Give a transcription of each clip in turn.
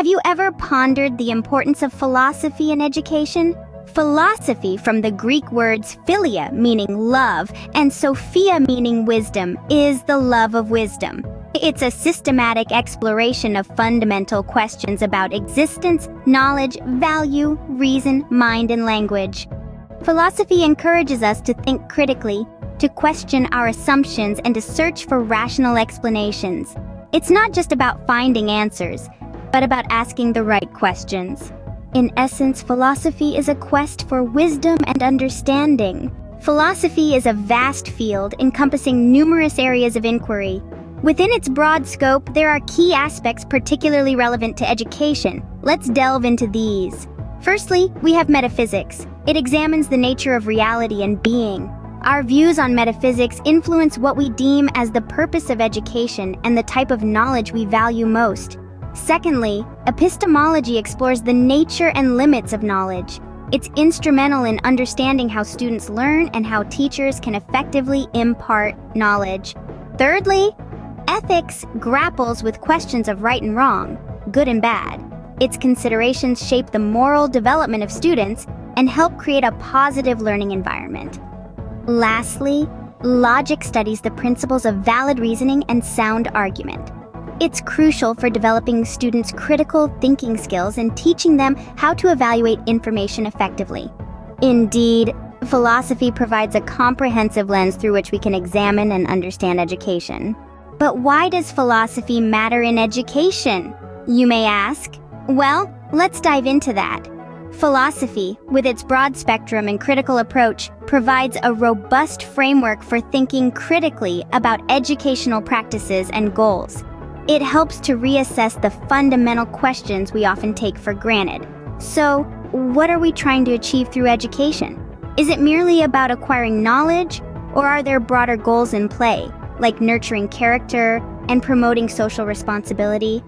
Have you ever pondered the importance of philosophy in education? Philosophy, from the Greek words philia, meaning love, and sophia, meaning wisdom, is the love of wisdom. It's a systematic exploration of fundamental questions about existence, knowledge, value, reason, mind, and language. Philosophy encourages us to think critically, to question our assumptions, and to search for rational explanations. It's not just about finding answers, but about asking the right questions. In essence, philosophy is a quest for wisdom and understanding. Philosophy is a vast field encompassing numerous areas of inquiry. Within its broad scope, there are key aspects particularly relevant to education. Let's delve into these. Firstly, we have metaphysics. It examines the nature of reality and being. Our views on metaphysics influence what we deem as the purpose of education and the type of knowledge we value most. Secondly, epistemology explores the nature and limits of knowledge. It's instrumental in understanding how students learn and how teachers can effectively impart knowledge. Thirdly, ethics grapples with questions of right and wrong, good and bad. Its considerations shape the moral development of students and help create a positive learning environment. Lastly, logic studies the principles of valid reasoning and sound argument. It's crucial for developing students' critical thinking skills and teaching them how to evaluate information effectively. Indeed, philosophy provides a comprehensive lens through which we can examine and understand education. But why does philosophy matter in education, you may ask? Well, let's dive into that. Philosophy, with its broad spectrum and critical approach, provides a robust framework for thinking critically about educational practices and goals. It helps to reassess the fundamental questions we often take for granted. So, what are we trying to achieve through education? Is it merely about acquiring knowledge, or are there broader goals in play, like nurturing character and promoting social responsibility?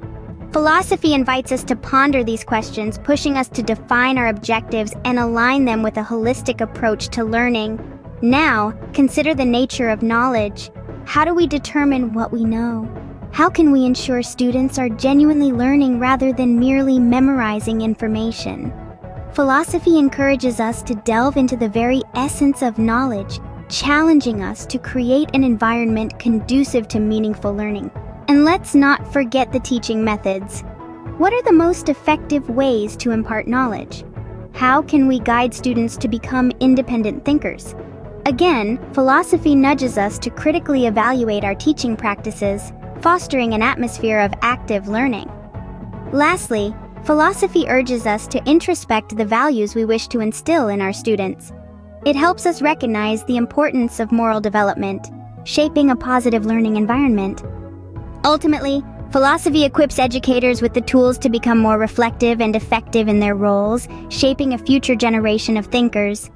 Philosophy invites us to ponder these questions, pushing us to define our objectives and align them with a holistic approach to learning. Now, consider the nature of knowledge. How do we determine what we know? How can we ensure students are genuinely learning rather than merely memorizing information? Philosophy encourages us to delve into the very essence of knowledge, challenging us to create an environment conducive to meaningful learning. And let's not forget the teaching methods. What are the most effective ways to impart knowledge? How can we guide students to become independent thinkers? Again, philosophy nudges us to critically evaluate our teaching practices, fostering an atmosphere of active learning. Lastly, philosophy urges us to introspect the values we wish to instill in our students. It helps us recognize the importance of moral development, shaping a positive learning environment. Ultimately, philosophy equips educators with the tools to become more reflective and effective in their roles, shaping a future generation of thinkers.